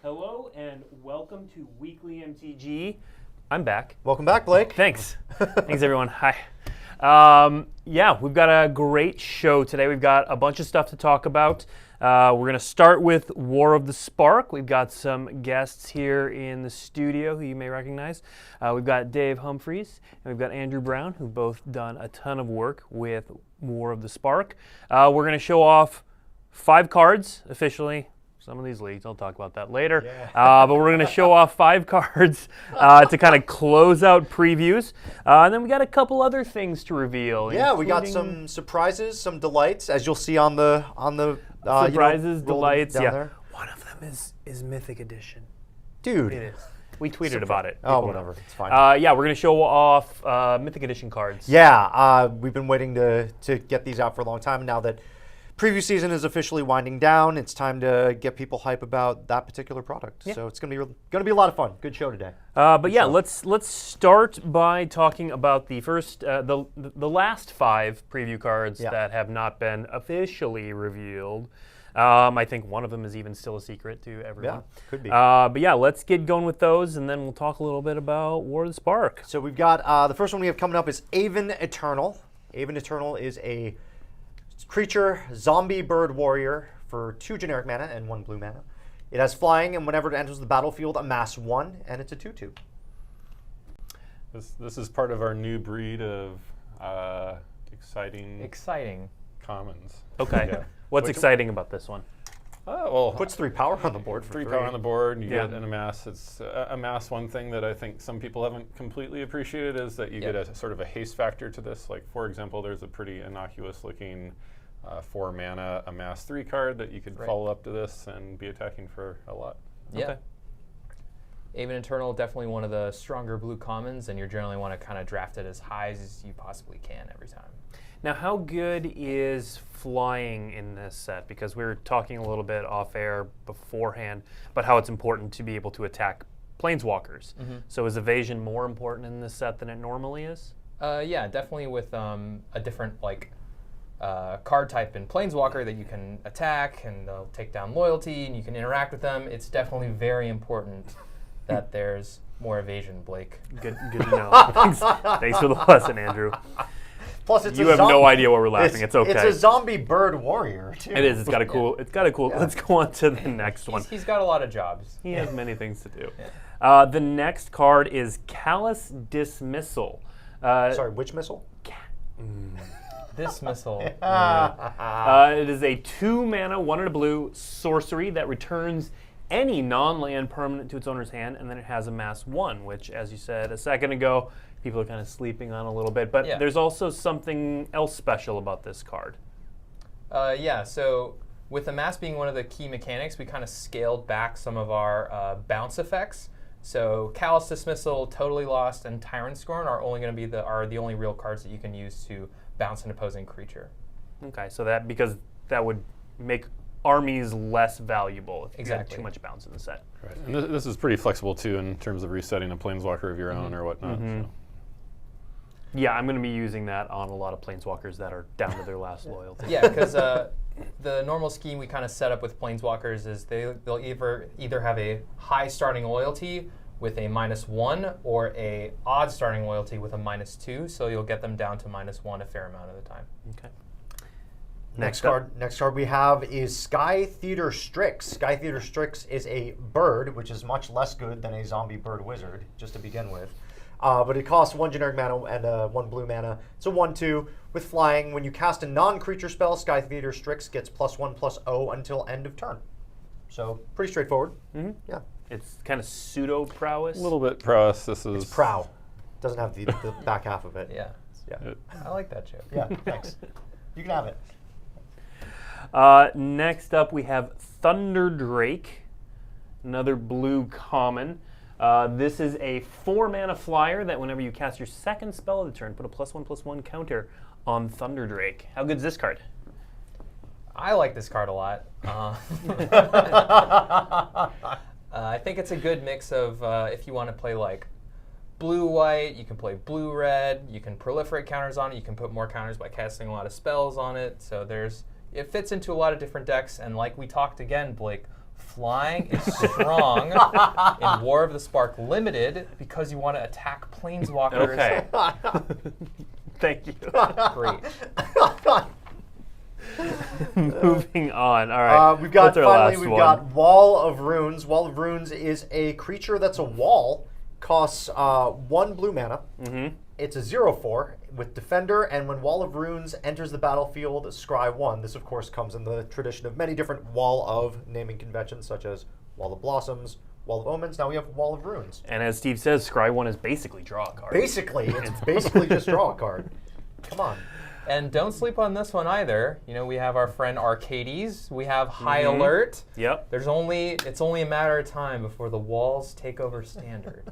Hello and welcome to WeeklyMTG. I'm back. Welcome back, Blake. Thanks. Thanks, everyone. Hi. Yeah, we've got a great show today. We've got a bunch of stuff to talk about. We're going to start with War of the Spark. We've got some guests here in the studio who you may recognize. We've got Dave Humpherys and we've got Andrew Brown, who've both done a ton of work with War of the Spark. We're going to show off 5 cards officially. Some of these leaks, I'll talk about that later. Yeah. But we're going to show off 5 cards to kind of close out previews. And then we got a couple other things to reveal. Yeah, we got some surprises, some delights, as you'll see on the surprises, delights. Yeah, there. One of them is Mythic Edition. Dude, it is. We tweeted about it. Oh, whatever. It's fine. Yeah, we're going to show off Mythic Edition cards. Yeah, we've been waiting to get these out for a long time. Now that preview season is officially winding down, it's time to get people hype about that particular product. Yeah. So it's going to be a lot of fun. Good show today. But yeah, let's start by talking about the first, the last 5 preview cards that have not been officially revealed. I think one of them is even still a secret to everyone. Yeah, could be. But yeah, let's get going with those, and then we'll talk a little bit about War of the Spark. So we've got the first one we have coming up is Aven Eternal. Aven Eternal is a creature, zombie bird warrior for 2 generic mana and 1 blue mana. It has flying, and whenever it enters the battlefield, amass 1, and it's a 2/2. This is part of our new breed of exciting commons. Okay. Yeah. What's exciting about this one? Well, puts 3 power on the board. For 3 power on the board, and you get an amass. It's amass. One thing that I think some people haven't completely appreciated is that you get a sort of a haste factor to this. Like, for example, there's a pretty innocuous looking 4 mana amass 3 card that you could follow up to this and be attacking for a lot. Yeah. Okay. Aven Eternal, definitely one of the stronger blue commons, and you generally want to kind of draft it as high as you possibly can every time. Now, how good is flying in this set? Because we were talking a little bit off air beforehand about how it's important to be able to attack Planeswalkers. Mm-hmm. So is evasion more important in this set than it normally is? Yeah, definitely with a different card type in Planeswalker that you can attack and they'll take down loyalty and you can interact with them. It's definitely very important that there's more evasion, Blake. Good to know. Thanks for the lesson, Andrew. Plus, it's you have no idea what we're laughing. It's okay. It's a zombie bird warrior, too. It is. It's got a cool. It's got a cool. Yeah. Let's go on to the next one. He's got a lot of jobs. He has many things to do. Yeah. The next card is Callous Dismissal. Sorry, which missile? Dismissal. It is a 2 mana, 1 and a blue sorcery that returns any non-land permanent to its owner's hand, and then it has amass 1, which, as you said a second ago, people are kind of sleeping on a little bit. But there's also something else special about this card. So with amass being one of the key mechanics, we kind of scaled back some of our bounce effects. So Callous Dismissal, Totally Lost, and Tyrant Scorn are only going to be the only real cards that you can use to bounce an opposing creature. Okay, so because that would make armies less valuable if you had too much bounce in the set. Right, and this is pretty flexible too in terms of resetting a Planeswalker of your own or whatnot. So. Yeah, I'm going to be using that on a lot of Planeswalkers that are down to their last loyalty. Yeah, because the normal scheme we kind of set up with Planeswalkers is they'll either have a high starting loyalty with a -1 or a odd starting loyalty with a -2, so you'll get them down to -1 a fair amount of the time. Okay. Next card we have is Sky Theater Strix. Sky Theater Strix is a bird, which is much less good than a zombie bird wizard, just to begin with. But it costs 1 generic mana and 1 blue mana. It's a 1/2 with flying. When you cast a non-creature spell, Sky Theater Strix gets +1/+0 until end of turn. So pretty straightforward. Mm-hmm. Yeah. It's kind of pseudo prowess. A little bit prowess. This is. It's prow. Doesn't have the back half of it. Yeah. I like that joke. Yeah. Thanks. You can have it. Next up, we have Thunder Drake, another blue common. This is a 4 mana flyer that whenever you cast your second spell of the turn, put a +1/+1 counter on Thunder Drake. How good is this card? I like this card a lot. I think it's a good mix of if you want to play like blue-white, you can play blue-red, you can proliferate counters on it, you can put more counters by casting a lot of spells on it. So it fits into a lot of different decks, and like we talked again, Blake, Flying is strong in War of the Spark Limited because you want to attack planeswalkers. Okay. Thank you. Great. Moving on. All right. We've got What's our last we've one? got Wall of Runes. Wall of Runes is a creature that's a wall, costs 1 blue mana. Mm-hmm. It's a 0/4 with Defender, and when Wall of Runes enters the battlefield, scry 1. This, of course, comes in the tradition of many different Wall of naming conventions, such as Wall of Blossoms, Wall of Omens. Now we have Wall of Runes. And as Steve says, Scry 1 is basically draw a card. Basically, it's basically just draw a card. Come on. And don't sleep on this one either. You know, we have our friend Arcades. We have High Alert. Yep. It's only a matter of time before the walls take over Standard.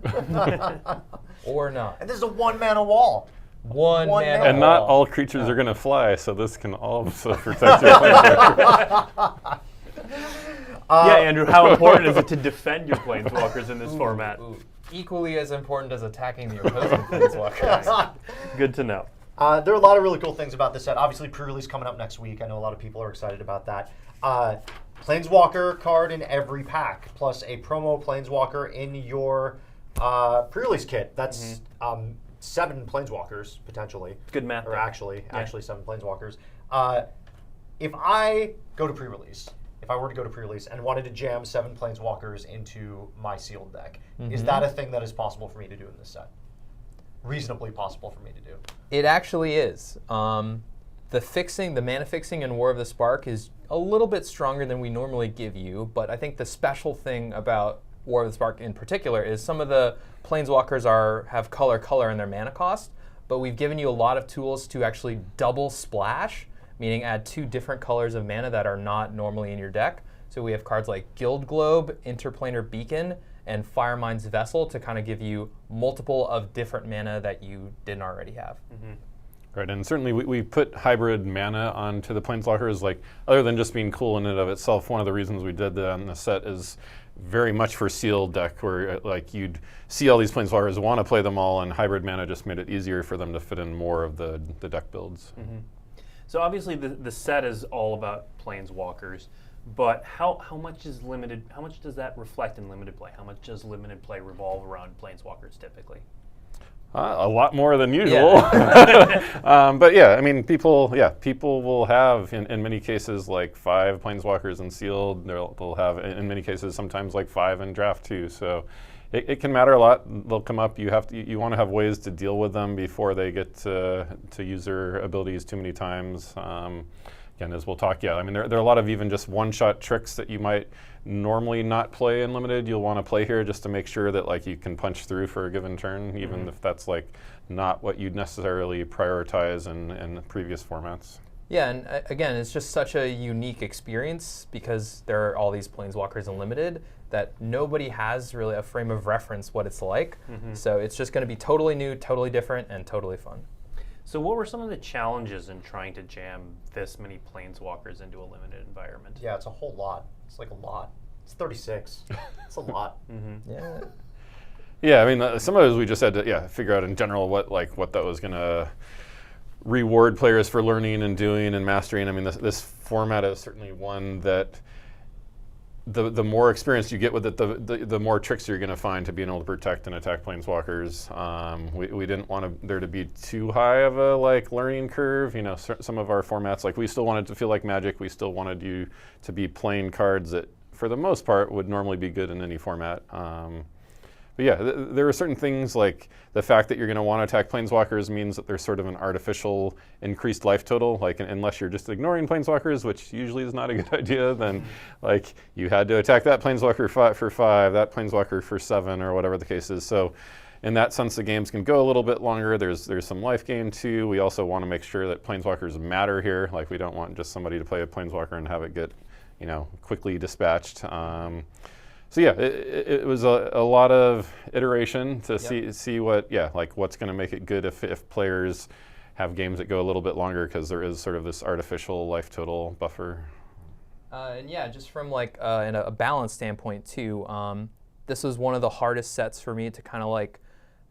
Or not. And this is a 1-mana wall. One mana And not wall. all creatures are going to fly, so this can also protect your planeswalker. Yeah, Andrew, how important is it to defend your planeswalkers in this format? Ooh. Equally as important as attacking the opposing planeswalkers. Good to know. There are a lot of really cool things about this set. Obviously, pre-release coming up next week. I know a lot of people are excited about that. Planeswalker card in every pack, plus a promo Planeswalker in your pre-release kit. That's 7 Planeswalkers, potentially. Good math. Or there. actually 7 Planeswalkers. If I go to pre-release, if I were to go to pre-release and wanted to jam 7 Planeswalkers into my sealed deck, is that a thing that is possible for me to do in this set? Reasonably possible for me to do. It actually is. The mana fixing in War of the Spark is a little bit stronger than we normally give you, but I think the special thing about War of the Spark in particular is some of the planeswalkers have color in their mana cost, but we've given you a lot of tools to actually double splash, meaning add 2 different colors of mana that are not normally in your deck. So we have cards like Guild Globe, Interplanar Beacon, and Firemind's Vessel to kind of give you multiple of different mana that you didn't already have. Right, and certainly we put hybrid mana onto the planeswalkers, like, other than just being cool in and of itself. One of the reasons we did that on the set is very much for sealed deck, where like you'd see all these planeswalkers, want to play them all, and hybrid mana just made it easier for them to fit in more of the deck builds. So obviously the set is all about planeswalkers, but how much is limited? How much does that reflect in limited play? How much does limited play revolve around planeswalkers typically? A lot more than usual. But yeah, I mean, people will have in many cases like 5 planeswalkers in sealed. They'll have in many cases sometimes like 5 in draft too. So it can matter a lot. They'll come up. You want to have ways to deal with them before they get to use their abilities too many times. Again, as we'll talk, I mean, there are a lot of even just one-shot tricks that you might normally not play in limited. You'll want to play here just to make sure that like you can punch through for a given turn, even if that's like not what you'd necessarily prioritize in previous formats. Yeah, and again, it's just such a unique experience because there are all these planeswalkers in limited that nobody has really a frame of reference what it's like. So it's just going to be totally new, totally different, and totally fun. So what were some of the challenges in trying to jam this many planeswalkers into a limited environment? Yeah, it's a whole lot. It's like a lot. It's 36. It's a lot. Yeah. Yeah, I mean, some of those we just had to figure out in general what that was going to reward players for learning and doing and mastering. I mean, this format is certainly one that the more experience you get with it, the more tricks you're going to find to being able to protect and attack planeswalkers. We didn't want there to be too high of a learning curve. You know, some of our formats, we still wanted to feel like Magic. We still wanted you to be playing cards that, for the most part, would normally be good in any format. But yeah, there are certain things like the fact that you're going to want to attack planeswalkers means that there's sort of an artificial increased life total. Unless you're just ignoring planeswalkers, which usually is not a good idea, then you had to attack that planeswalker for 5, that planeswalker for 7, or whatever the case is. So in that sense, the games can go a little bit longer. There's some life gain too. We also want to make sure that planeswalkers matter here. We don't want just somebody to play a planeswalker and have it get, quickly dispatched. So yeah, it was a lot of iteration to see what's going to make it good if players have games that go a little bit longer, because there is sort of this artificial life total buffer. And yeah, just from in a balance standpoint too, this was one of the hardest sets for me to kind of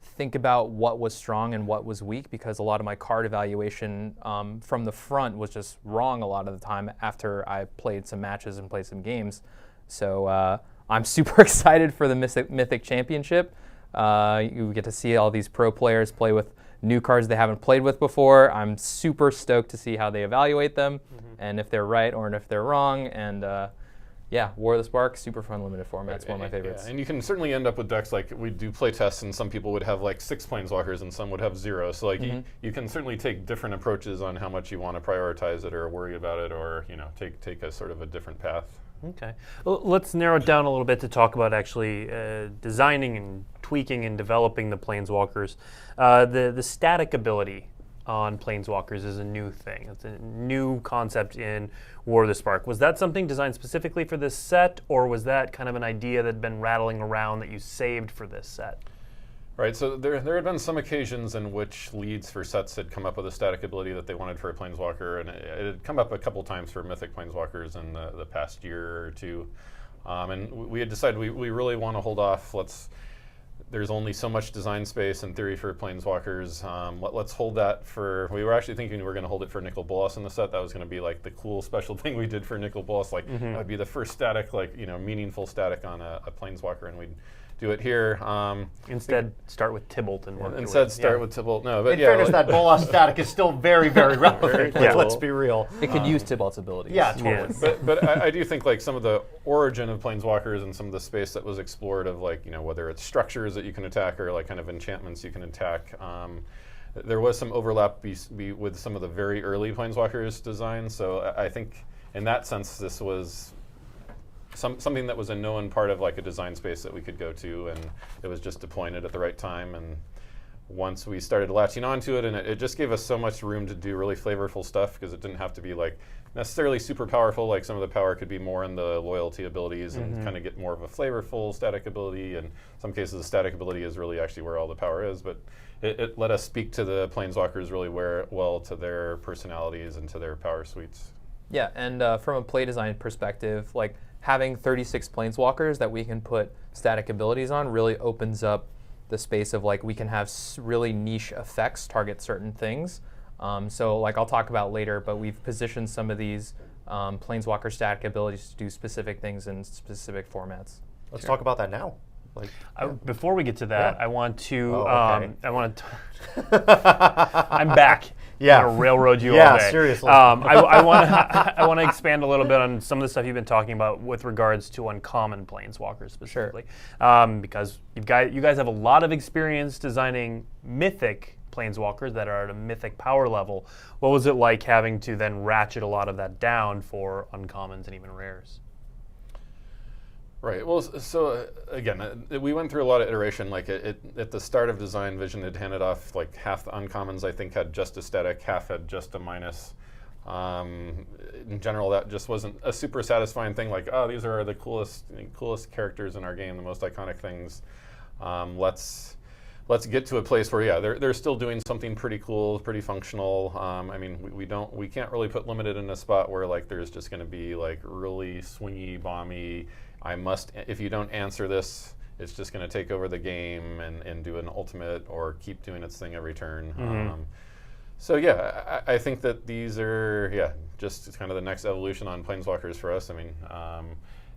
think about what was strong and what was weak, because a lot of my card evaluation from the front was just wrong a lot of the time after I played some matches and played some games. So I'm super excited for the Mythic Championship. You get to see all these pro players play with new cards they haven't played with before. I'm super stoked to see how they evaluate them and if they're right or if they're wrong. And War of the Spark, super fun limited format. It's one of my favorites. Yeah, and you can certainly end up with decks like we do play tests, and some people would have like 6 Planeswalkers and some would have 0. So like you can certainly take different approaches on how much you want to prioritize it or worry about it, or take a sort of a different path. Okay. Well, let's narrow it down a little bit to talk about actually designing and tweaking and developing the Planeswalkers. The static ability on Planeswalkers is a new thing. It's a new concept in War of the Spark. Was that something designed specifically for this set, or was that kind of an idea that had been rattling around that you saved for this set? Right, so there had been some occasions in which leads for sets had come up with a static ability that they wanted for a Planeswalker, and it had come up a couple times for Mythic Planeswalkers in the past year or two. And we had decided we really want to hold off. There's only so much design space in theory for Planeswalkers. Let's hold that for, we were actually thinking we were going to hold it for Nicol Bolas in the set. That was going to be like the cool special thing we did for Nicol Bolas. Like that would be the first static, meaningful static on a Planeswalker, and we'd do it here. Instead, start with Tybalt and work. Instead, start with Tybalt. No, but in fairness, that Bolas static is still very, very relevant. Yeah. Let's be real. It could use Tybalt's abilities. Yeah, totally. Yes. but I do think like some of the origin of Planeswalkers and some of the space that was explored of whether it's structures that you can attack or like kind of enchantments you can attack. There was some overlap with some of the very early Planeswalkers designs. So I think in that sense this was something that was a known part of like a design space that we could go to, and it was just deploying it at the right time. And once we started latching onto it, and it just gave us so much room to do really flavorful stuff because it didn't have to be like necessarily super powerful. Like some of the power could be more in the loyalty abilities and kind of get more of a flavorful static ability. And in some cases, the static ability is really actually where all the power is. But it let us speak to the Planeswalkers really well to their personalities and to their power suites. Yeah, and from a play design perspective, like having 36 Planeswalkers that we can put static abilities on really opens up the space of like we can have really niche effects target certain things. So like I'll talk about later, but we've positioned some of these Planeswalker static abilities to do specific things in specific formats. Let's talk about that now. Before we get to that, I want to. Okay. I'm back. Yeah. I'm gonna railroad you all day. Seriously. I want to expand a little bit on some of the stuff you've been talking about with regards to uncommon Planeswalkers specifically, because you guys have a lot of experience designing Mythic Planeswalkers that are at a Mythic power level. What was it like having to then ratchet a lot of that down for uncommons and even rares? Right. Well, so again, we went through a lot of iteration. Like at the start of design, Vision had handed off like half the uncommons. I think had just a static, half had just a minus. In general, that just wasn't a super satisfying thing. Like, oh, these are the coolest characters in our game, the most iconic things. Let's get to a place where they're still doing something pretty cool, pretty functional. I mean, we can't really put limited in a spot where like there's just going to be like really swingy, bomby. If you don't answer this, it's just going to take over the game and do an ultimate or keep doing its thing every turn. So I think that these are just kind of the next evolution on Planeswalkers for us. I mean,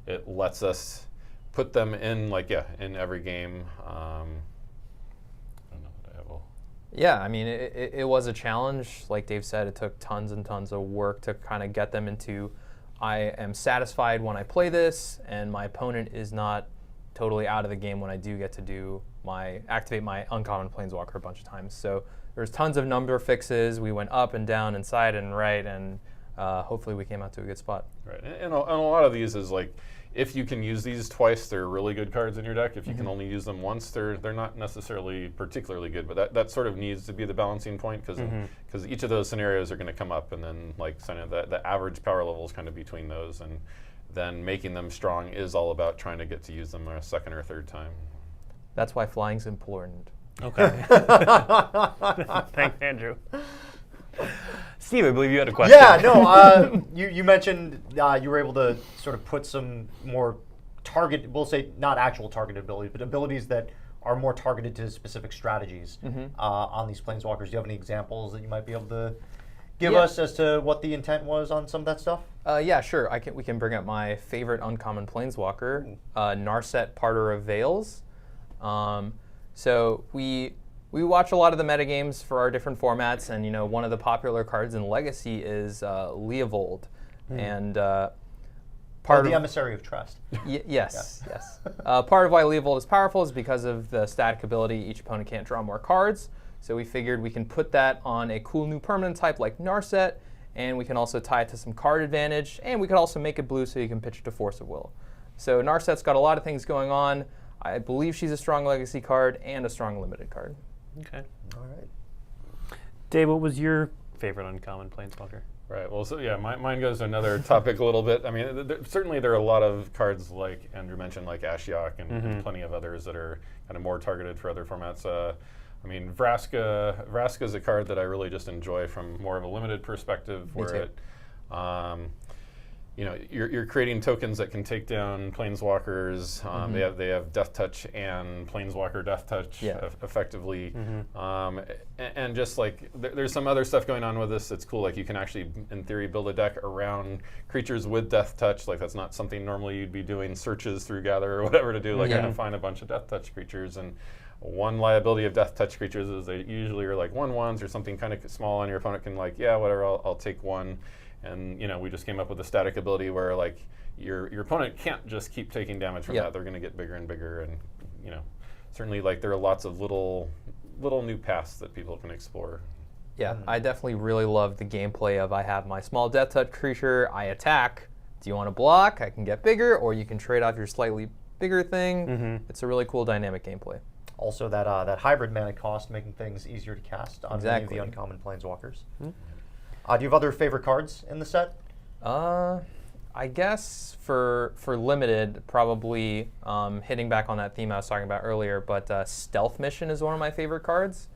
it lets us put them in in every game. Yeah, I mean, it was a challenge. Like Dave said, it took tons and tons of work to kind of get them into, I am satisfied when I play this, and my opponent is not totally out of the game when I do get to activate my uncommon Planeswalker a bunch of times. So there's tons of number fixes. We went up and down and side and right, and hopefully we came out to a good spot. Right, and a lot of these is like, if you can use these twice, they're really good cards in your deck. If you can only use them once, they're not necessarily particularly good. But that sort of needs to be the balancing point because each of those scenarios are going to come up, and then the average power level is kind of between those, and then making them strong is all about trying to get to use them a second or third time. That's why flying's important. Okay. Thanks, Andrew. Steve, I believe you had a question. Yeah, no, you mentioned you were able to sort of put some more we'll say not actual targeted abilities, but abilities that are more targeted to specific strategies on these Planeswalkers. Do you have any examples that you might be able to give us as to what the intent was on some of that stuff? Yeah, sure. We can bring up my favorite uncommon planeswalker, Narset, Parter of Veils. So we watch a lot of the metagames for our different formats, and one of the popular cards in Legacy is Leovold, and part of the Emissary of Trust. Yes. Part of why Leovold is powerful is because of the static ability. Each opponent can't draw more cards, so we figured we can put that on a cool new permanent type like Narset, and we can also tie it to some card advantage, and we could also make it blue so you can pitch it to Force of Will. So Narset's got a lot of things going on. I believe she's a strong Legacy card and a strong limited card. Okay. All right. Dave, what was your favorite uncommon planeswalker? Right. Well, so yeah, mine goes to another topic a little bit. I mean, certainly there are a lot of cards like Andrew mentioned, like Ashiok and plenty of others that are kind of more targeted for other formats. I mean, Vraska is a card that I really just enjoy from more of a limited perspective, where it, you're creating tokens that can take down planeswalkers. They have Death Touch and Planeswalker Death Touch effectively, and just like there's some other stuff going on with this that's cool. Like you can actually, in theory, build a deck around creatures with Death Touch. Like that's not something normally you'd be doing searches through Gather or whatever to do. Like I can find a bunch of Death Touch creatures, and one liability of Death Touch creatures is they usually are like 1/1s or something kind of small, and your opponent can like, yeah, whatever, I'll take one. And we just came up with a static ability where like your opponent can't just keep taking damage from that. They're going to get bigger and bigger, and certainly like there are lots of little new paths that people can explore. Yeah, I definitely really love the gameplay of I have my small Death Touch creature, I attack. Do you want to block? I can get bigger, or you can trade off your slightly bigger thing. It's a really cool dynamic gameplay. Also, that hybrid mana cost making things easier to cast on many of the uncommon planeswalkers. Do you have other favorite cards in the set? I guess for limited, probably hitting back on that theme I was talking about earlier, but Stealth Mission is one of my favorite cards.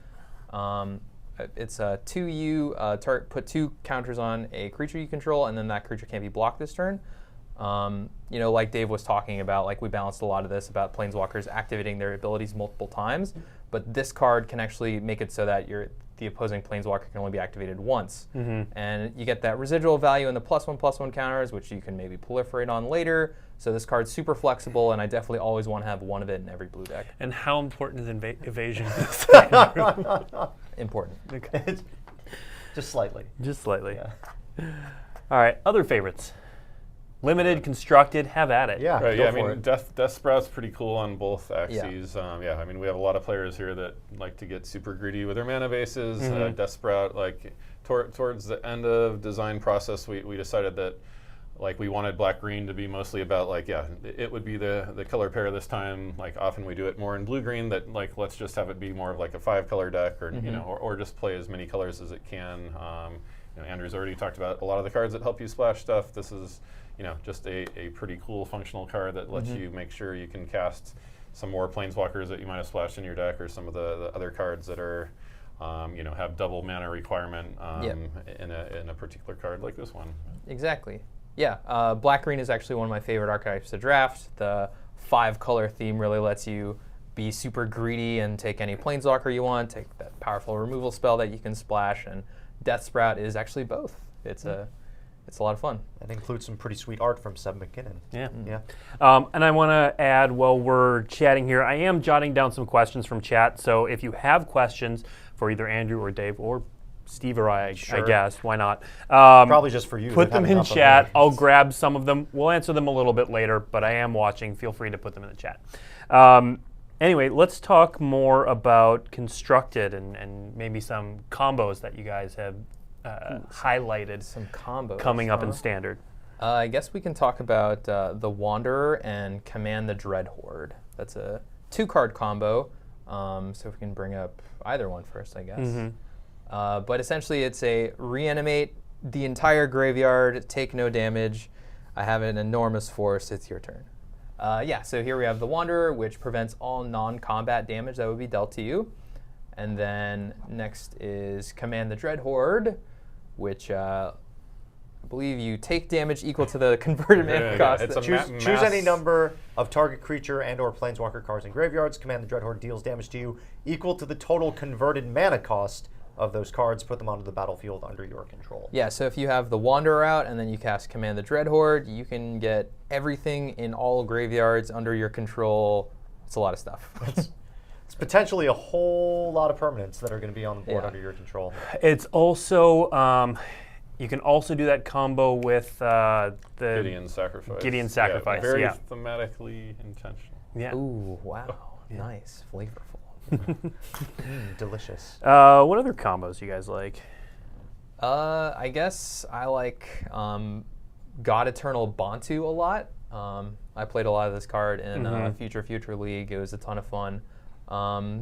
It's a 2/u, put 2 counters on a creature you control, and then that creature can't be blocked this turn. Like Dave was talking about, like we balanced a lot of this about planeswalkers activating their abilities multiple times, but this card can actually make it so that the opposing planeswalker can only be activated once. And you get that residual value in the +1/+1 counters, which you can maybe proliferate on later. So this card's super flexible, and I definitely always want to have one of it in every blue deck. And how important is evasion? Important. Okay. Just slightly. Just slightly. Yeah. All right, other favorites. Limited, constructed, have at it. Yeah, right. go Yeah, I for mean, it. Death Sprout's pretty cool on both axes. I mean, we have a lot of players here that like to get super greedy with their mana bases. Death Sprout, like towards the end of design process, we decided that like we wanted black-green to be mostly about like, it would be the color pair this time. Like often we do it more in blue-green, that like let's just have it be more of like a 5-color deck, or or just play as many colors as it can. Andrew's already talked about a lot of the cards that help you splash stuff. This is just a pretty cool functional card that lets you make sure you can cast some more planeswalkers that you might have splashed in your deck, or some of the other cards that are, have double mana requirement in a particular card like this one. Exactly. Yeah, black-green is actually one of my favorite archetypes to draft. The 5-color theme really lets you be super greedy and take any planeswalker you want, take that powerful removal spell that you can splash, and Death Sprout is actually both. It's a lot of fun. That includes some pretty sweet art from Seb McKinnon. Yeah. And I want to add, while we're chatting here, I am jotting down some questions from chat. So if you have questions for either Andrew or Dave or Steve or I guess, why not? Probably just for you. Put them in chat. I'll grab some of them. We'll answer them a little bit later, but I am watching. Feel free to put them in the chat. Anyway, let's talk more about constructed and maybe some combos that you guys have highlighted. Some combos coming up in Standard. I guess we can talk about the Wanderer and Command the Dreadhorde. That's a 2-card combo. So if we can bring up either one first, I guess. But essentially, it's a reanimate the entire graveyard, take no damage. I have an enormous force. It's your turn. So here we have the Wanderer, which prevents all non-combat damage that would be dealt to you. And then next is Command the Dreadhorde, which I believe you take damage equal to the converted mana cost. It's choose any number of target creature and or planeswalker cards in graveyards. Command the Dreadhorde deals damage to you equal to the total converted mana cost of those cards, put them onto the battlefield under your control. Yeah, so if you have the Wanderer out and then you cast Command the Dreadhorde, you can get everything in all graveyards under your control. It's a lot of stuff. It's potentially a whole lot of permanents that are going to be on the board under your control. It's also, you can also do that combo with the Gideon's Sacrifice. Gideon's Sacrifice, Very yeah. thematically intentional. Yeah. Ooh, wow. Nice. Flavorful. Delicious. What other combos do you guys like? I guess I like God Eternal Bantu a lot. I played a lot of this card in Future League. It was a ton of fun.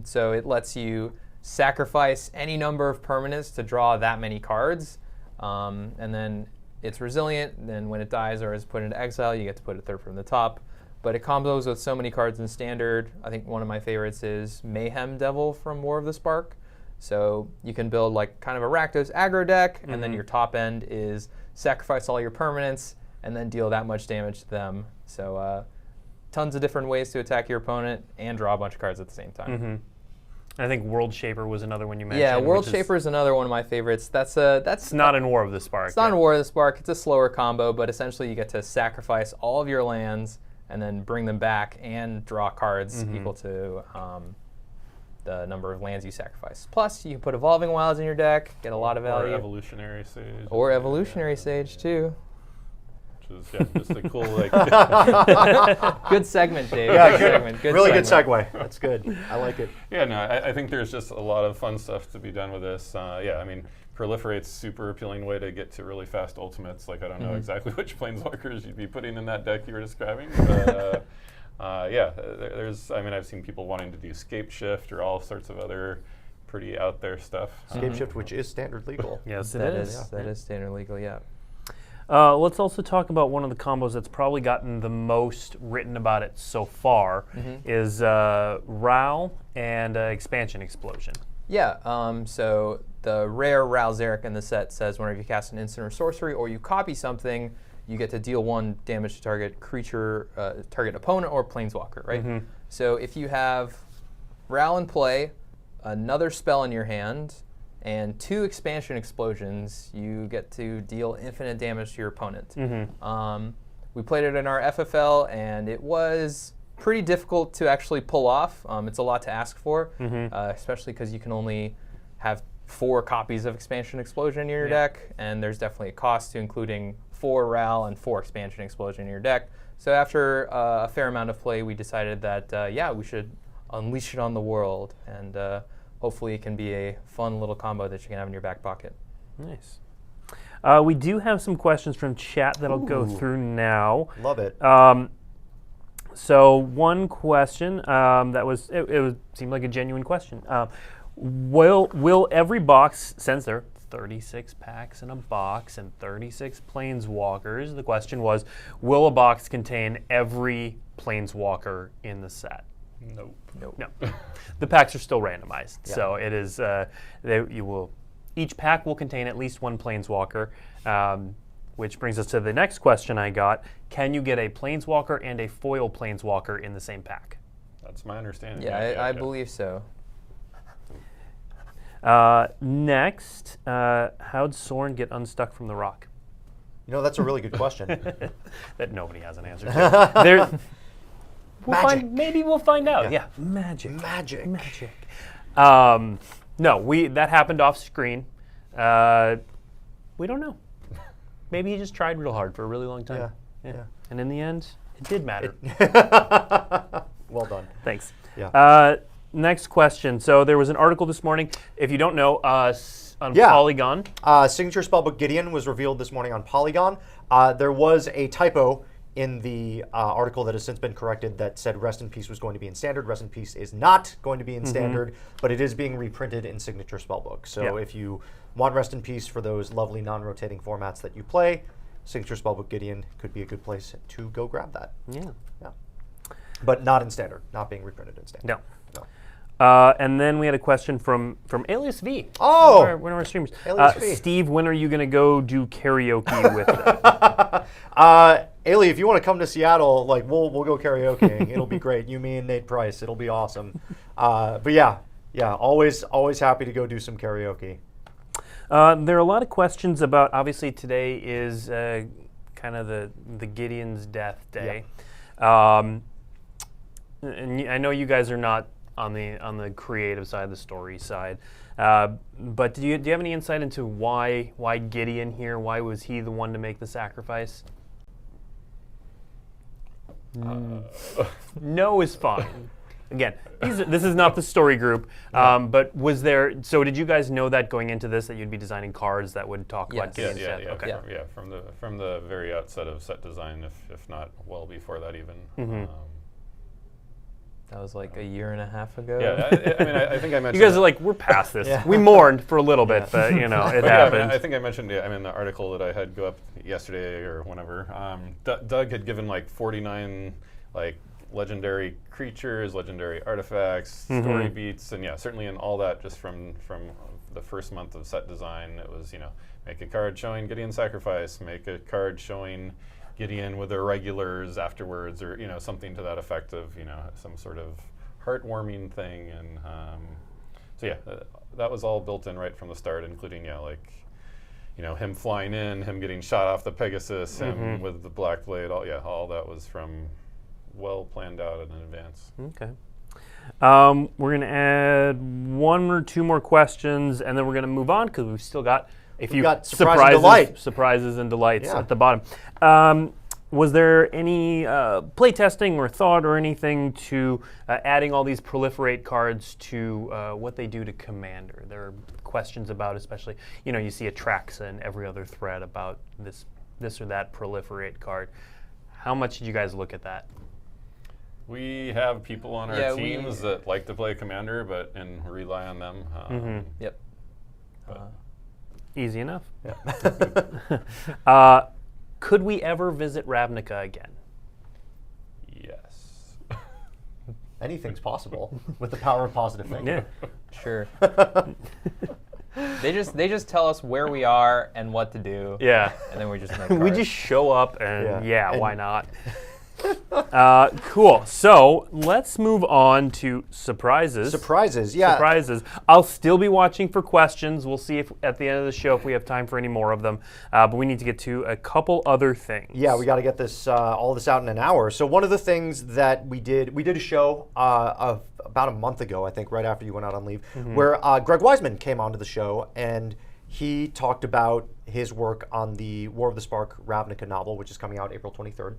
So it lets you sacrifice any number of permanents to draw that many cards. And then it's resilient. Then when it dies or is put into exile, you get to put a third from the top. But it combos with so many cards in Standard. I think one of my favorites is Mayhem Devil from War of the Spark. So you can build like kind of a Rakdos aggro deck, and then your top end is sacrifice all your permanents and then deal that much damage to them. So tons of different ways to attack your opponent and draw a bunch of cards at the same time. I think World Shaper was another one you mentioned. Yeah, World Shaper is another one of my favorites. That's not in War of the Spark. It's not in War of the Spark. It's a slower combo, but essentially you get to sacrifice all of your lands and then bring them back and draw cards equal to the number of lands you sacrifice. Plus, you can put Evolving Wilds in your deck, get a lot of value. Or Evolutionary Sage. Or Evolutionary Sage, too. Which is just a cool, like... Good segment, Dave. Yeah, good segment. Good really segment. good segue. That's good. I like it. Yeah, no, I think there's just a lot of fun stuff to be done with this. Yeah, I mean, Proliferate's super appealing way to get to really fast ultimates. Like, I don't know exactly which Planeswalkers you'd be putting in that deck you were describing. But, yeah, I've seen people wanting to do Scape Shift or all sorts of other pretty out there stuff. Scape Shift, which is Standard legal. Yes, That is Standard legal, yeah. Let's also talk about one of the combos that's probably gotten the most written about it so far is Ral and Expansion Explosion. Yeah, so the rare Ral Zarek in the set says whenever you cast an instant or sorcery or you copy something, you get to deal 1 damage to target creature, target opponent or planeswalker, right? So if you have Ral in play, another spell in your hand, and 2 expansion explosions, you get to deal infinite damage to your opponent. We played it in our FFL, and it was pretty difficult to actually pull off. It's a lot to ask for, especially because you can only have 4 copies of Expansion Explosion in your deck, and there's definitely a cost to including 4 Ral and 4 Expansion Explosion in your deck. So after a fair amount of play, we decided that, yeah, we should unleash it on the world, and hopefully it can be a fun little combo that you can have in your back pocket. Nice. We do have some questions from chat that I'll go through now. Love it. So one question it seemed like a genuine question. Will every box, since there are 36 packs in a box and 36 Planeswalkers, the question was, will a box contain every Planeswalker in the set? Nope. No. The packs are still randomized, so it is. Each pack will contain at least 1 Planeswalker, which brings us to the next question I got. Can you get a Planeswalker and a foil Planeswalker in the same pack? That's my understanding. Yeah, I believe so. Next, how'd Sorin get unstuck from the rock? You know, that's a really good question. That nobody has an answer to. Maybe we'll find out. Yeah, magic. No, that happened off screen. We don't know. Maybe he just tried real hard for a really long time. Yeah. And in the end, it did matter. Well done. Thanks. Yeah. Next question. So there was an article this morning. If you don't know, on Polygon. Signature Spellbook Gideon was revealed this morning on Polygon. There was a typo in the article that has since been corrected that said Rest in Peace was going to be in Standard. Rest in Peace is not going to be in Standard, but it is being reprinted in Signature Spellbook. So if you want Rest in Peace for those lovely non-rotating formats that you play, Signature Spellbook Gideon could be a good place to go grab that. Yeah. But not in Standard, not being reprinted in Standard. No. And then we had a question from Alias V. Oh! One of our streamers. Alias V. Steve, when are you going to go do karaoke with them? Ailey, if you want to come to Seattle, like we'll go karaokeing. It'll be great. You, me, and Nate Price. It'll be awesome. But yeah, Yeah, always happy to go do some karaoke. There are a lot of questions about, obviously today is kind of the Gideon's death day. And I know you guys are not on the creative side, the story side, but do you have any insight into why Gideon here? Why was he the one to make the sacrifice? No is fine. Again, this is not the story group, but was there? So did you guys know that going into this that you'd be designing cards that would talk about Gideon's death? Okay. From the very outset of set design, if not well before that even. That was like a year and a half ago. Yeah, I mean, I think I mentioned. You guys are like, we're past this. We mourned for a little bit, but it happened. I think I mentioned. The article that I had go up yesterday or whenever. Doug had given like 49 like legendary creatures, legendary artifacts, story beats, and certainly in all that, just from the first month of set design, it was make a card showing Gideon's sacrifice, make a card showing Gideon with their regulars afterwards, or something to that effect of some sort of heartwarming thing, and that was all built in right from the start, including him flying in, him getting shot off the Pegasus, him with the Black Blade, all that was from well planned out in advance. Okay. We're going to add one or two more questions, and then we're going to move on because we've still got a few surprises and delights at the bottom. Was there any playtesting or thought or anything to adding all these proliferate cards to what they do to Commander? There are questions about, especially, you see Atraxa in every other thread about this or that proliferate card. How much did you guys look at that? We have people on our teams that like to play Commander, and rely on them. Yep. Easy enough. Yeah. Could we ever visit Ravnica again? Yes. Anything's possible with the power of positive thinking. Yeah. Sure. They just tell us where we are and what to do. Yeah. And then we just make we just show up and why not? Cool. So let's move on to surprises. Surprises. I'll still be watching for questions. We'll see if at the end of the show if we have time for any more of them. But we need to get to a couple other things. Yeah, we got to get this all this out in an hour. So one of the things that we did a show of about a month ago, I think, right after you went out on leave, where Greg Wiseman came onto the show and he talked about his work on the War of the Spark Ravnica novel, which is coming out April 23rd.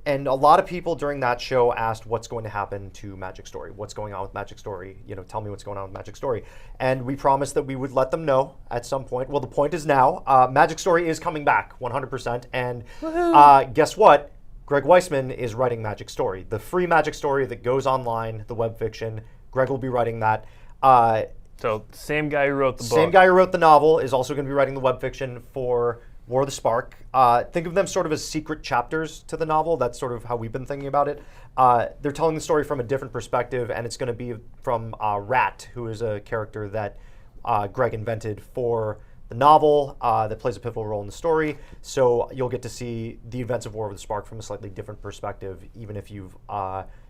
And a lot of people during that show asked what's going to happen to Magic Story. What's going on with Magic Story? Tell me what's going on with Magic Story. And we promised that we would let them know at some point. Well, the point is now. Magic Story is coming back 100%. And guess what? Greg Weisman is writing Magic Story. The free Magic Story that goes online, the web fiction. Greg will be writing that. So same guy who wrote the book. Same guy who wrote the novel is also going to be writing the web fiction for War of the Spark. Think of them sort of as secret chapters to the novel. That's sort of how we've been thinking about it. They're telling the story from a different perspective, and it's going to be from Rat, who is a character that Greg invented for the novel that plays a pivotal role in the story. So you'll get to see the events of War of the Spark from a slightly different perspective. Even if you've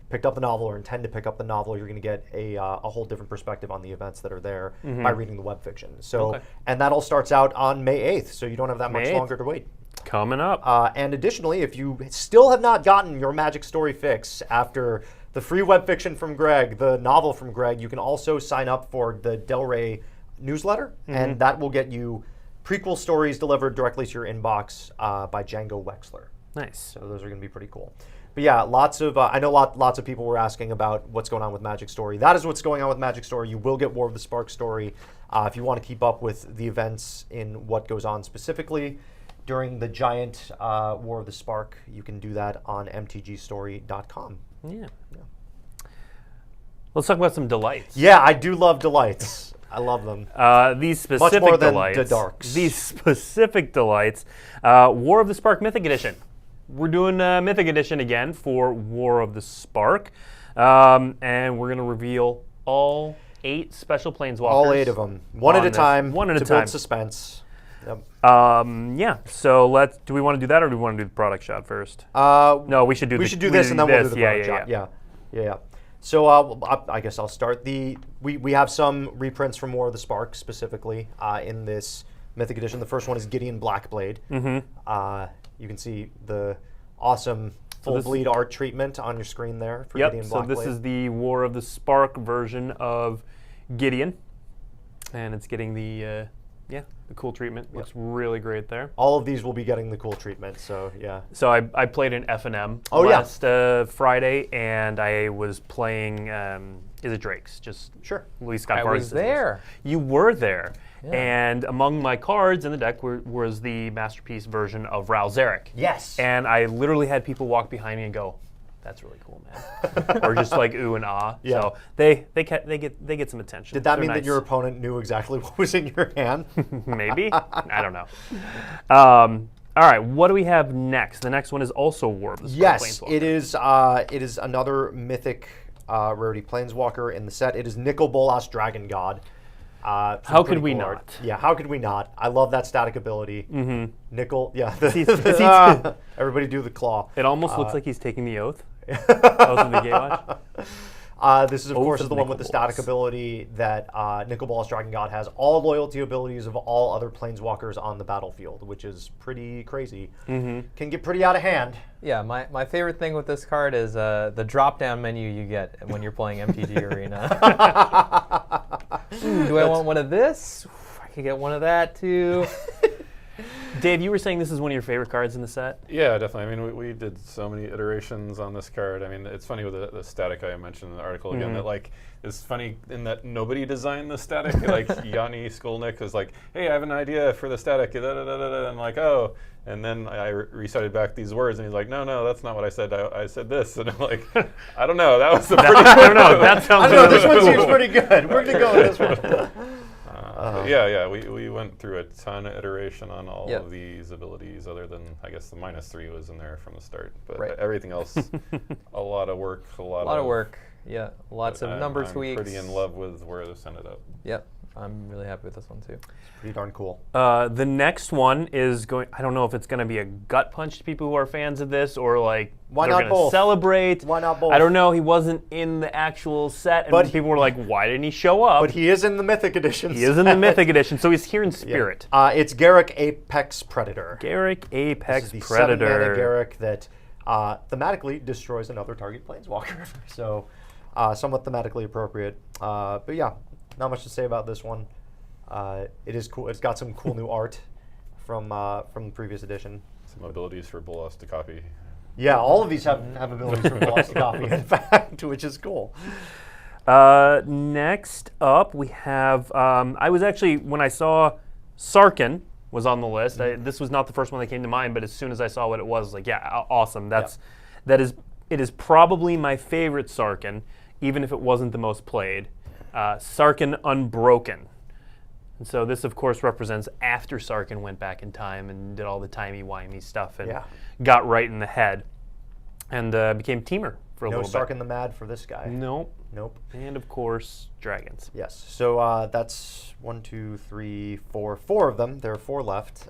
picked up the novel or intend to pick up the novel, you're going to get a whole different perspective on the events that are there by reading the web fiction. So, and that all starts out on May 8th, so you don't have that much longer to wait. Coming up. And additionally, if you still have not gotten your Magic Story fix after the free web fiction from Greg, the novel from Greg, you can also sign up for the Del Rey newsletter, and that will get you prequel stories delivered directly to your inbox by Django Wexler. Nice. So those are going to be pretty cool. But yeah, lots of I know lots of people were asking about what's going on with Magic Story. That is what's going on with Magic Story. You will get War of the Spark story. If you want to keep up with the events in what goes on specifically during the giant War of the Spark, you can do that on mtgstory.com. Yeah. Let's talk about some delights. Yeah, I do love delights. I love them. These specific much more than delights. the darks. These specific delights. War of the Spark Mythic Edition. We're doing Mythic Edition again for War of the Spark. And we're going to reveal all 8 special Planeswalkers. All 8 of them. One at a time. One at a to time. build suspense. Yep. Yeah. So do we want to do that, or do we want to do the product shot first? No, we should do. We should do this, and then we'll do the product shot. Yeah. So I guess I'll start. We have some reprints from War of the Spark specifically in this Mythic edition. The first one is Gideon Blackblade. You can see the awesome full bleed art treatment on your screen there for Gideon Blackblade. So this is the War of the Spark version of Gideon, and it's getting the cool treatment. Looks really great there. All of these will be getting the cool treatment, so yeah. So I played an F&M last Friday, and I was playing, is it Drake's? Just Luis Scott. I was there. You were there. Yeah. And among my cards in the deck was the Masterpiece version of Ral Zarek. Yes. And I literally had people walk behind me and go, "That's really cool, man," or just like ooh and ah. Yeah. So they get some attention. Did that mean that your opponent knew exactly what was in your hand? Maybe. I don't know. All right, what do we have next? The next one is also War of the Spark. Yes, it is another Mythic rarity Planeswalker in the set. It is Nicol Bolas Dragon God. How could we not? Yeah, how could we not? I love that static ability. Nicol, yeah. Everybody do the claw. It almost looks like he's taking the oath. Oath of the Gatewatch. This is, of course, the one with the static ability that Nicol Bolas Dragon God has all loyalty abilities of all other Planeswalkers on the battlefield, which is pretty crazy. Can get pretty out of hand. Yeah, my favorite thing with this card is the drop-down menu you get when you're playing MTG Arena. Do I want one of this? I could get one of that, too. Dave, you were saying this is one of your favorite cards in the set? Yeah, definitely. I mean, we did so many iterations on this card. I mean, it's funny with the static I mentioned in the article again that, like, it's funny in that nobody designed the static. Like, Yanni Skolnick was like, "Hey, I have an idea for the static." And I'm like, "Oh." And then I recited back these words, and he's like, "No, that's not what I said. I said this." And I'm like, "I don't know. That was the pretty I don't know. That sounds really this one seems pretty good. We're going to go with this one. We went through a ton of iteration on all of these abilities, other than, I guess, the -3 was in there from the start. But everything else, a lot of work. A lot of work, yeah. Lots of number tweaks. I'm pretty in love with where this ended up. Yep. I'm really happy with this one, too. It's pretty darn cool. The next one is going, I don't know if it's going to be a gut punch to people who are fans of this, or like, why they're not going to both? celebrate. Why not both? I don't know. He wasn't in the actual set, and But people were like, why didn't he show up? But he is in the Mythic edition. He is in the Mythic edition, so he's here in spirit. It's Garruk Apex Predator. Garruk Apex this is the Predator. 7-mana Garruk that thematically destroys another target Planeswalker. So somewhat thematically appropriate. But yeah, not much to say about this one. It is cool. It's got some cool new art from the previous edition. Some abilities for Bolas to copy. Yeah, all of these have abilities for Bolas to copy, in fact, which is cool. Next up, we have, I was actually, when I saw Sarkhan was on the list, this was not the first one that came to mind, but as soon as I saw what it was, like, yeah, awesome. It is probably my favorite Sarkhan, even if it wasn't the most played. Sarkhan Unbroken. And so this, of course, represents after Sarkhan went back in time and did all the timey-wimey stuff and got right in the head and became Teamer for a little bit. No Sarkhan the Mad for this guy. Nope. Nope. And, of course, dragons. Yes. So that's 1, 2, 3, 4. 4 of them. There are 4 left.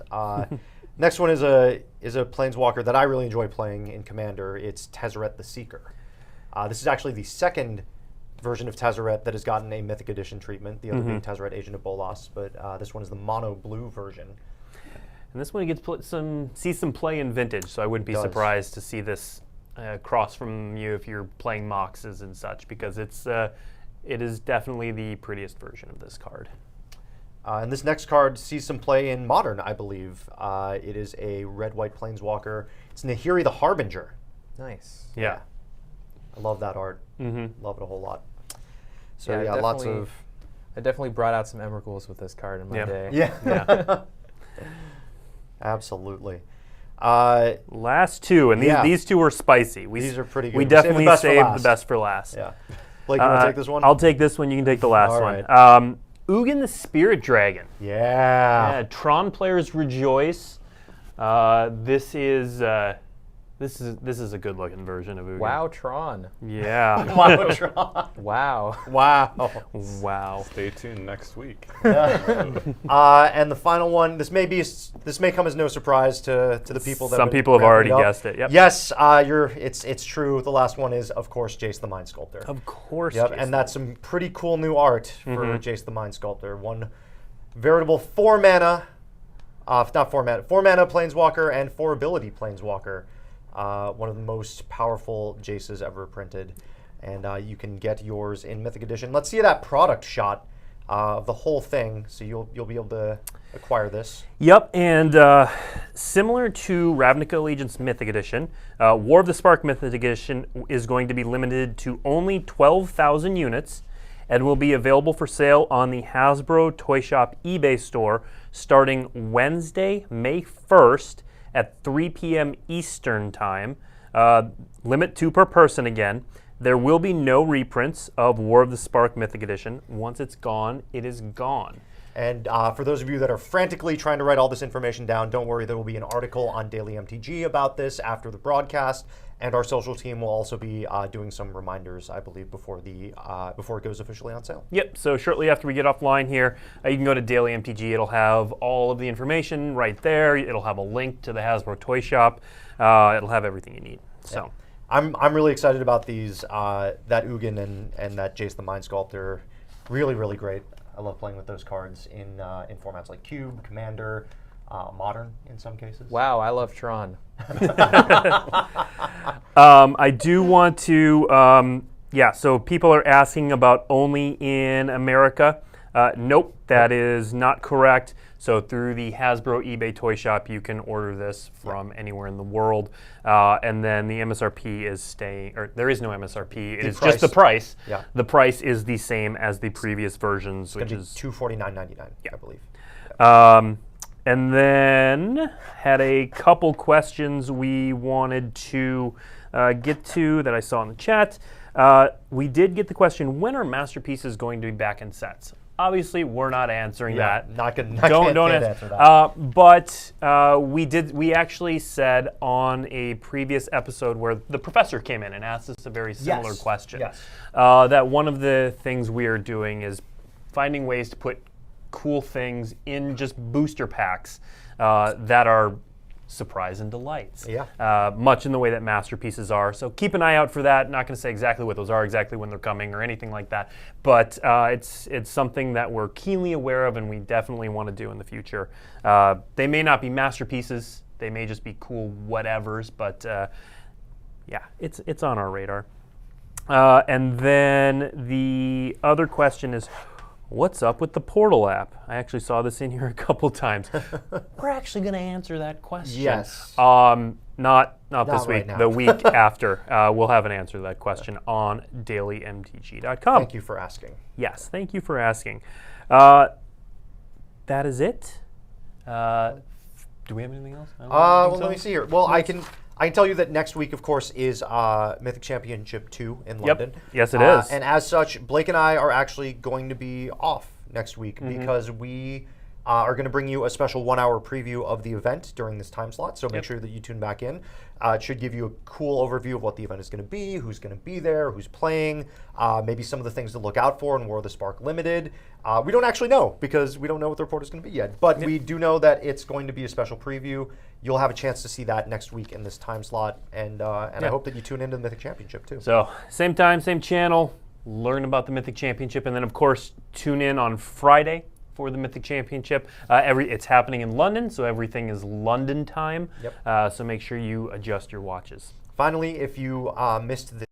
Next one is a Planeswalker that I really enjoy playing in Commander. It's Tezzeret the Seeker. This is actually the second version of Tezzeret that has gotten a Mythic Edition treatment, the other being Tezzeret Agent of Bolas, but this one is the mono blue version. And this one gets see some play in Vintage, so I wouldn't be surprised to see this cross from you if you're playing Moxes and such, because it is definitely the prettiest version of this card. And this next card sees some play in Modern, I believe. It is a red-white Planeswalker. It's Nahiri the Harbinger. Nice. Yeah. I love that art. Love it a whole lot. So Yeah, lots of... I definitely brought out some Emrakuls with this card in my day. Yeah. Absolutely. Last two, and these two are spicy. These are pretty good. We definitely saved the best for last. Yeah. Blake, you want to take this one? I'll take this one. You can take the last All one. right. Ugin the Spirit Dragon. Yeah. Tron players rejoice. This is This is a good looking version of Ugin. Wow, Tron. Yeah. Wow, Tron. Wow. Wow. Wow. Stay tuned next week. And the final one, this may come as no surprise to the people that Some people have already guessed it. Yep. Yes, it's true. The last one is, of course, Jace the Mind Sculptor. Of course. Yep, Jason. and that's some pretty cool new art for Jace the Mind Sculptor. One veritable 4 mana Planeswalker and 4 ability Planeswalker. One of the most powerful Jaces ever printed. And you can get yours in Mythic Edition. Let's see that product shot of the whole thing, so you'll be able to acquire this. Yep, and similar to Ravnica Allegiance Mythic Edition, War of the Spark Mythic Edition is going to be limited to only 12,000 units and will be available for sale on the Hasbro Toy Shop eBay store starting Wednesday, May 1st at 3 p.m. Eastern Time. Limit 2 per person again. There will be no reprints of War of the Spark Mythic Edition. Once it's gone, it is gone. And for those of you that are frantically trying to write all this information down, don't worry, there will be an article on WeeklyMTG about this after the broadcast, and our social team will also be doing some reminders, I believe, before it goes officially on sale. Yep, so shortly after we get offline here, you can go to WeeklyMTG. It'll have all of the information right there. It'll have a link to the Hasbro Toy Shop. It'll have everything you need. So. Yeah. I'm really excited about these, that Ugin and that Jace the Mind Sculptor. Really, really great. I love playing with those cards in formats like Cube, Commander, Modern in some cases. Wow, I love Tron. I do want to, so people are asking about only in America. Nope, that is not correct. So through the Hasbro eBay Toy Shop, you can order this from anywhere in the world. And then the MSRP is staying, or there is no MSRP. It is just the price. Yeah. The price is the same as the previous versions, which is $249.99, I believe. And then had a couple questions we wanted to get to that I saw in the chat. We did get the question, when are Masterpieces going to be back in sets? Obviously, we're not answering that. Don't answer that. But we actually said on a previous episode where the professor came in and asked us a very similar question. Yes. That one of the things we are doing is finding ways to put cool things in just booster packs that are surprise and delights. Yeah. Much in the way that Masterpieces are. So keep an eye out for that. Not going to say exactly what those are, exactly when they're coming, or anything like that. But it's something that we're keenly aware of, and we definitely want to do in the future. They may not be Masterpieces. They may just be cool whatevers. But it's on our radar. And then the other question is, what's up with the Portal app? I actually saw this in here a couple times. We're actually going to answer that question. Yes. Not this week. Right now. The week after, we'll have an answer to that question on dailymtg.com. Thank you for asking. Yes, thank you for asking. That is it. Do we have anything else? Let me see here. Well, I can tell you that next week, of course, is Mythic Championship 2 in London. Yes, it is. And as such, Blake and I are actually going to be off next week because we are going to bring you a special 1-hour preview of the event during this time slot. So make sure that you tune back in. It should give you a cool overview of what the event is going to be, who's going to be there, who's playing, maybe some of the things to look out for in War of the Spark Limited. We don't actually know because we don't know what the report is going to be yet. But we do know that it's going to be a special preview. You'll have a chance to see that next week in this time slot. And I hope that you tune into the Mythic Championship too. So same time, same channel, learn about the Mythic Championship. And then, of course, tune in on Friday for the Mythic Championship. It's happening in London, so everything is London time. Yep. So make sure you adjust your watches. Finally, if you missed the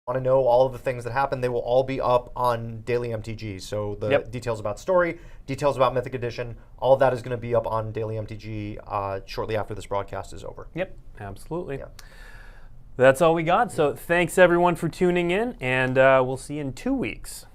want to know all of the things that happen, they will all be up on WeeklyMTG. So the details about story, details about Mythic Edition, all of that is going to be up on WeeklyMTG shortly after this broadcast is over. Yep, absolutely. Yeah. That's all we got. So thanks everyone for tuning in, and we'll see you in 2 weeks.